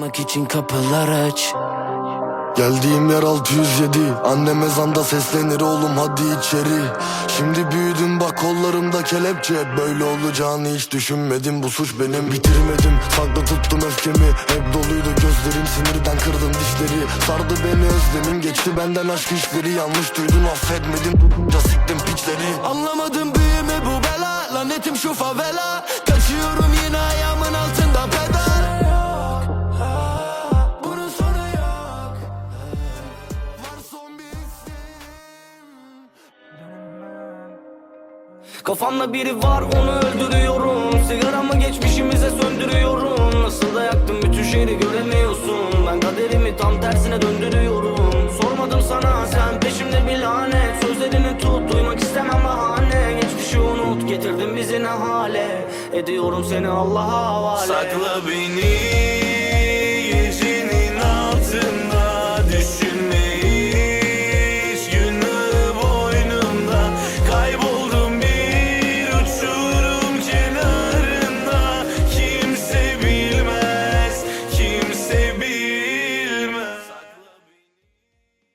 Yaşamak için kapılar aç. Geldiğim yer 607. Annem ezanda seslenir oğlum hadi içeri. Şimdi büyüdüm bak kollarımda kelepçe. Böyle olacağını hiç düşünmedim, bu suç benim. Bitirmedim, saklı tuttum öfkemi. Hep doluydu gözlerim, sinirden kırdım dişleri. Sardı beni özlemin, geçti benden aşk işleri. Yanlış duydun affetmedim, tutunca siktim piçleri. Anlamadım büyüme bu bela, lanetim şu favela. Kaçıyorum yine ayağımın altında pedal. Kafamda biri var, onu öldürüyorum. Sigaramı geçmişimize söndürüyorum. Nasıl da yaktım bütün şehri göremiyorsun. Ben kaderimi tam tersine döndürüyorum. Sormadım sana, sen peşimde bir lanet. Sözlerini tut, duymak istemem bahane. Geçmişi unut, getirdin bizi ne hale. Ediyorum seni Allah'a havale. Sakla beni